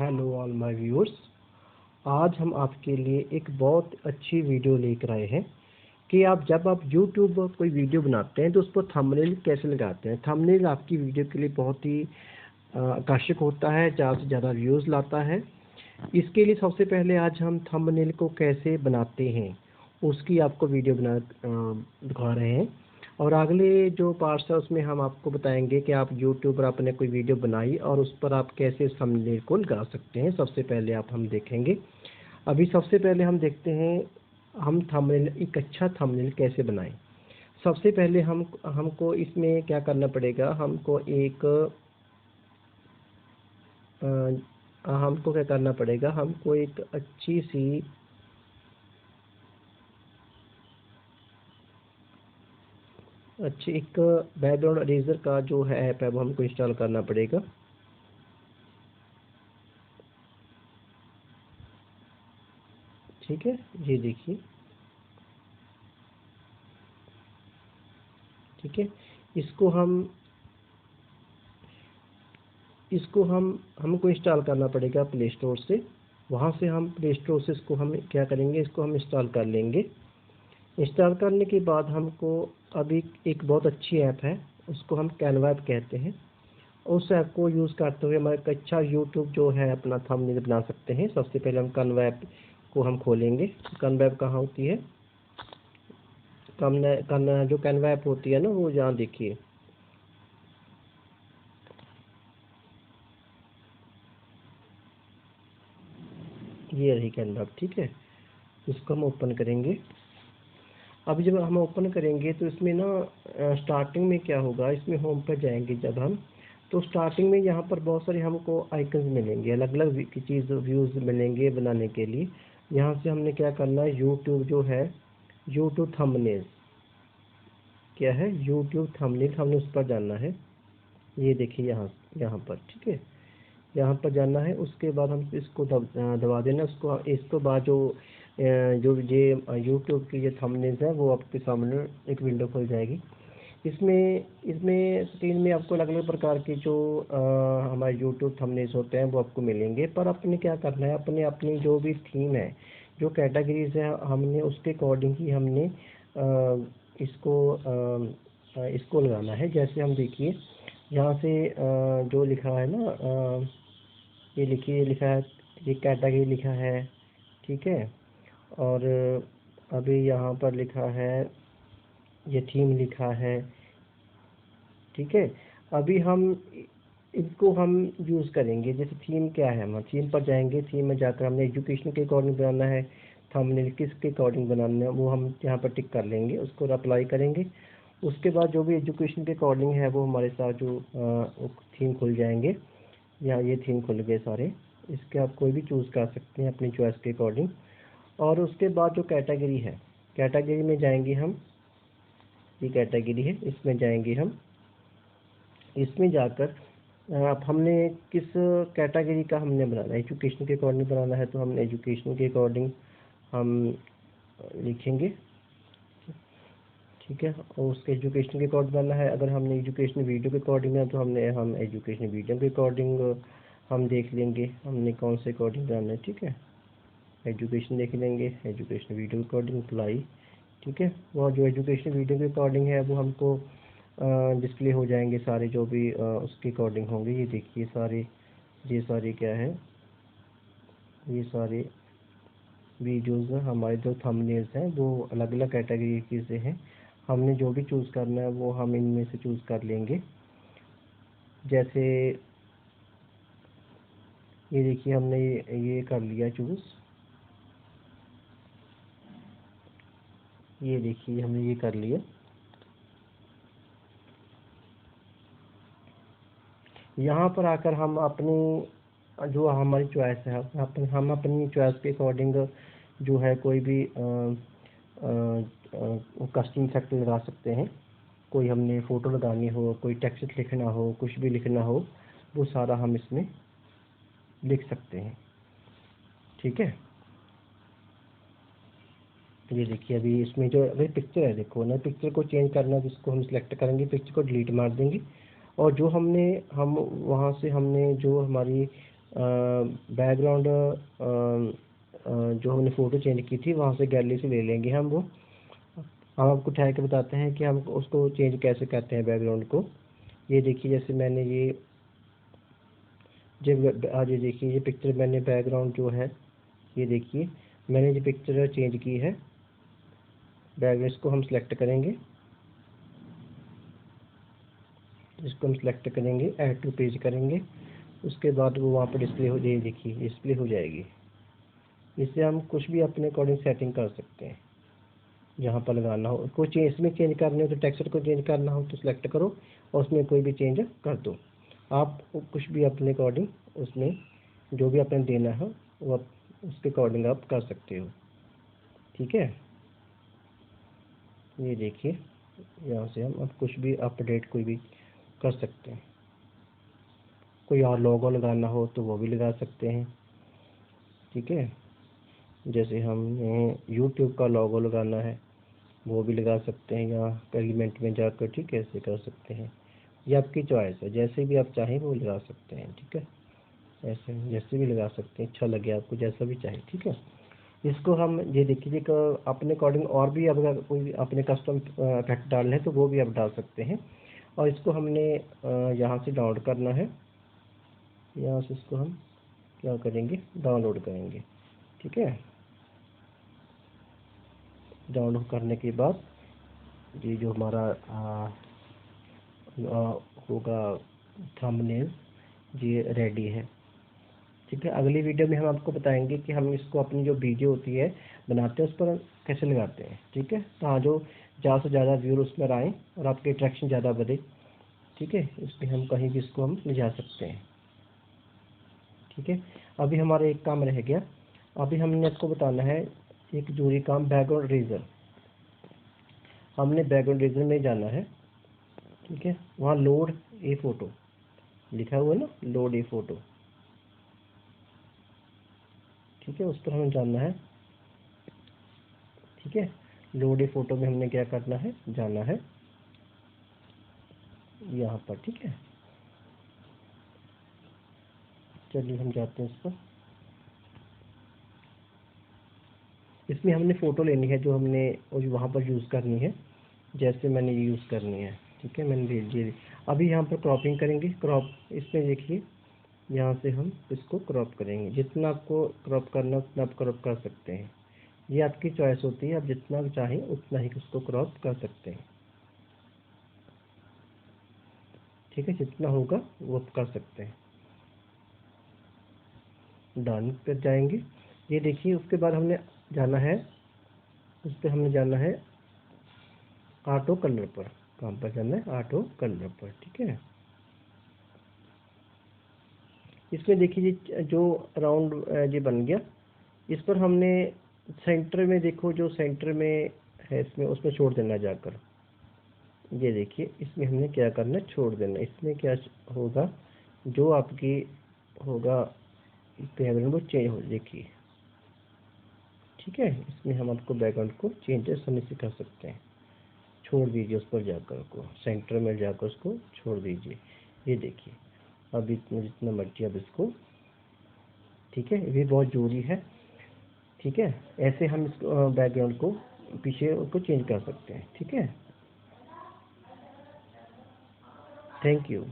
Hello all my viewers. आज हम आपके लिए एक बहुत अच्छी वीडियो लेकर आए हैं कि जब आप यूट्यूब पर कोई वीडियो बनाते हैं तो उस पर थंबनेल कैसे लगाते हैं। थंबनेल आपकी वीडियो के लिए बहुत ही आकर्षक होता है, ज़्यादा से ज़्यादा व्यूज़ लाता है। इसके लिए सबसे पहले आज हम थंबनेल को कैसे बनाते हैं उसकी आपको वीडियो दिखा रहे हैं, और अगले जो पार्ट्स है उसमें हम आपको बताएंगे कि आप यूट्यूब पर आपने कोई वीडियो बनाई और उस पर आप कैसे थंबनेल को लगा सकते हैं। सबसे पहले हम देखेंगे। अभी सबसे पहले हम देखते हैं हम थंबनेल, एक अच्छा थंबनेल कैसे बनाएं। सबसे पहले हमको इसमें क्या करना पड़ेगा, हमको एक अच्छी सी एक बैकग्राउंड इरेजर का जो है ऐप है वो हमको इंस्टॉल करना पड़ेगा। ठीक है, ये देखिए। ठीक है, इसको हमको इंस्टॉल करना पड़ेगा प्ले स्टोर से। वहाँ से हम प्ले स्टोर से इसको हम क्या करेंगे, इसको हम इंस्टॉल कर लेंगे। इंस्टॉल करने के बाद हमको अभी एक बहुत अच्छी ऐप है, उसको हम कैनवा ऐप कहते हैं। उस ऐप को यूज़ करते हुए हमारा एक अच्छा यूट्यूब जो है अपना थंबनेल बना सकते हैं। सबसे पहले हम कैनवा ऐप को हम खोलेंगे। कैनवा ऐप कहाँ होती है, जो कैनवा ऐप होती है ना, वो यहाँ देखिए। ये रही कैनवा। ठीक है, इसको हम ओपन करेंगे। अब जब हम ओपन करेंगे तो इसमें ना स्टार्टिंग में क्या होगा, इसमें होम पर जाएंगे जब हम, तो स्टार्टिंग में यहाँ पर बहुत सारे हमको आइकन्स मिलेंगे, अलग अलग चीज़ व्यूज़ मिलेंगे बनाने के लिए। यहाँ से हमने क्या करना है, यूट्यूब जो है यूट्यूब थंबनेल, क्या है यूट्यूब थंबनेल, हमने उस पर जाना है। ये देखिए यहाँ पर। ठीक है, यहाँ पर जाना है। उसके बाद हम इसको दबा देना। इसको बाद जो ये यूट्यूब की जो थंबनेल्स है वो आपके सामने एक विंडो खुल जाएगी। इसमें इसमें स्क्रीन में आपको अलग अलग प्रकार के जो हमारे यूट्यूब थंबनेल्स होते हैं वो आपको मिलेंगे। पर अपने क्या करना है, अपनी जो भी थीम है, जो कैटेगरीज है, हमने उसके अकॉर्डिंग ही हमने इसको लगाना है। जैसे हम देखिए यहाँ से जो लिखा है ना, ये लिखिए, ये लिखा है, ये कैटेगरी लिखा है। ठीक है, और अभी यहाँ पर लिखा है, ये थीम लिखा है। ठीक है, अभी हम इसको हम यूज़ करेंगे। जैसे थीम क्या है, हम थीम पर जाएंगे। थीम में जाकर हमने एजुकेशन के अकॉर्डिंग बनाना है, थंबनेल किसके अकॉर्डिंग बनाना है वो हम यहाँ पर टिक कर लेंगे, उसको अप्लाई करेंगे। उसके बाद जो भी एजुकेशन के अकॉर्डिंग है वो हमारे साथ जो थीम खुल जाएंगे। यहाँ ये थीम खुल गए सारे। इसके आप कोई भी चूज़ कर सकते हैं अपनी चॉइस के अकॉर्डिंग। और उसके बाद जो कैटेगरी है, कैटेगरी में जाएंगे हम। ये कैटेगरी है, इसमें जाएंगे हम। इसमें जाकर अब हमने किस कैटेगरी का हमने बनाना है, एजुकेशन के अकॉर्डिंग बनाना है तो हमने एजुकेशन के अकॉर्डिंग हम लिखेंगे। ठीक है, और उसके एजुकेशन के अकॉर्डिंग बनाना है। अगर हमने एजुकेशन वीडियो के अकॉर्डिंग है तो हम एजुकेशन वीडियो के अकॉर्डिंग हम देख लेंगे हमने कौन से अकॉर्डिंग बनाना है। ठीक है, एजुकेशन देख लेंगे, एजुकेशन वीडियो के अकॉर्डिंग अप्लाई। ठीक है, वो जो एजुकेशन वीडियो के अकॉर्डिंग है वो हमको डिस्प्ले हो जाएंगे सारे, जो भी उसके अकॉर्डिंग होंगे। ये देखिए ये सारे क्या है, ये सारे वीडियोस हैं हमारे, जो थंबनेल्स हैं वो अलग अलग कैटेगरी के से हैं। हमने जो भी चूज़ करना है वो हम इनमें से चूज़ कर लेंगे। जैसे ये देखिए, हमने ये कर लिया चूज़। ये देखिए, हमने ये कर लिया। यहाँ पर आकर हम अपनी जो हमारी चॉइस है, हम अपनी चॉइस के अकॉर्डिंग जो है कोई भी कस्टम इफेक्ट लगा सकते हैं। कोई हमने फ़ोटो लगानी हो, कोई टेक्स्ट लिखना हो, कुछ भी लिखना हो, वो सारा हम इसमें लिख सकते हैं। ठीक है, ये देखिए अभी इसमें जो अभी पिक्चर है, देखो ना, पिक्चर को चेंज करना है जिसको हम सिलेक्ट करेंगे, पिक्चर को डिलीट मार देंगे। और जो हम वहाँ से हमने जो हमारी बैकग्राउंड जो हमने फ़ोटो चेंज की थी वहाँ से गैलरी से ले लेंगे हम वो। हम आपको ठहर के बताते हैं कि हम उसको चेंज कैसे करते हैं बैकग्राउंड को। ये देखिए, जैसे मैंने ये जब आज ये देखिए, ये पिक्चर मैंने बैकग्राउंड जो है, ये देखिए मैंने ये पिक्चर चेंज की है। बैकग्राउंड को हम सिलेक्ट करेंगे, इसको हम सिलेक्ट करेंगे, ऐड टू पेज करेंगे, उसके बाद वो वहाँ पर डिस्प्ले हो जाएगी। देखिए डिस्प्ले हो जाएगी। इससे हम कुछ भी अपने अकॉर्डिंग सेटिंग कर सकते हैं। जहाँ पर लगाना हो, कोई चेंज इसमें चेंज करनी हो तो टेक्सचर को चेंज करना हो तो सिलेक्ट करो और उसमें कोई भी चेंज कर दो। आप कुछ भी अपने अकॉर्डिंग उसमें जो भी आपने देना है वो उसके अकॉर्डिंग आप कर सकते हो। ठीक है, ये देखिए यहाँ से हम अब कुछ भी अपडेट कोई भी कर सकते हैं। कोई और लोगो लगाना हो तो वो भी लगा सकते हैं। ठीक है, जैसे हमें यूट्यूब का लोगो लगाना है वो भी लगा सकते हैं, यहाँ एलिमेंट में जाकर। ठीक है, ऐसे कर सकते हैं। ये आपकी चॉइस है, जैसे भी आप चाहें वो लगा सकते हैं। ठीक है, ऐसे जैसे भी लगा सकते हैं, अच्छा लगे आपको जैसा भी चाहे। ठीक है, इसको हम ये देखिए कि अपने अकॉर्डिंग और भी अगर कोई अपने कस्टम इफेक्ट डालने हैं तो वो भी आप डाल सकते हैं। और इसको हमने यहाँ से डाउनलोड करना है। यहाँ से इसको हम क्या करेंगे, डाउनलोड करेंगे। ठीक है, डाउनलोड करने के बाद ये जो हमारा होगा थंबनेल, ये रेडी है। ठीक है, अगली वीडियो में हम आपको बताएंगे कि हम इसको अपनी जो वीडियो होती है बनाते हैं उस पर कैसे लगाते हैं। ठीक है, तो हाँ, जो ज़्यादा से ज़्यादा व्यूअर उस पर आएँ और आपकी अट्रैक्शन ज़्यादा बढ़े। ठीक है, इसमें हम कहीं भी इसको हम ले जा सकते हैं। ठीक है, अभी हमारा एक काम रह गया। अभी हमने आपको बताना है एक जरूरी काम, बैकग्राउंड रीजन। हमने बैकग्राउंड रीजन में जाना है। ठीक है, वहाँ लोड ए फ़ोटो लिखा हुआ है ना, लोड ए फ़ोटो। ठीक है, उस पर हमें जाना है। ठीक है, लोड ए फ़ोटो में हमने क्या करना है, जाना है यहाँ पर। ठीक है, चलिए हम जाते हैं इस पर। इसमें हमने फ़ोटो लेनी है जो हमने वहाँ पर यूज़ करनी है, जैसे मैंने ये यूज़ करनी है। ठीक है, मैंने भेज दिए। अभी यहाँ पर क्रॉपिंग करेंगे। क्रॉप इसमें देखिए, यहाँ से हम इसको क्रॉप करेंगे। जितना आपको क्रॉप करना उतना आप क्रॉप कर सकते हैं। ये आपकी चॉइस होती है, आप जितना चाहें उतना ही उसको क्रॉप कर सकते हैं। ठीक है, जितना होगा वो आप कर सकते हैं। डन पर जाएंगे। ये देखिए, उसके बाद हमने जाना है, उस पर हमने जाना है ऑटो कलर पर। कहाँ पर जाना है, ऑटो कलर पर। ठीक है, इसमें देखिए जो राउंड ये बन गया, इस पर हमने सेंटर में देखो, जो सेंटर में है इसमें उसमें छोड़ देना जाकर। ये देखिए, इसमें हमने क्या करना है, छोड़ देना। इसमें क्या होगा, जो आपकी होगा बैकग्राउंड वो चेंज हो, देखिए। ठीक है, इसमें हम आपको बैकग्राउंड को चेंज आसानी से कर सकते हैं। छोड़ दीजिए उस पर जाकर, को सेंटर में जाकर उसको छोड़ दीजिए। ये देखिए, अब इतना जितना मर्जी अब इसको। ठीक है, ये भी बहुत ज़रूरी है। ठीक है, ऐसे हम इस बैकग्राउंड को पीछे उसको चेंज कर सकते हैं। ठीक है, थैंक यू।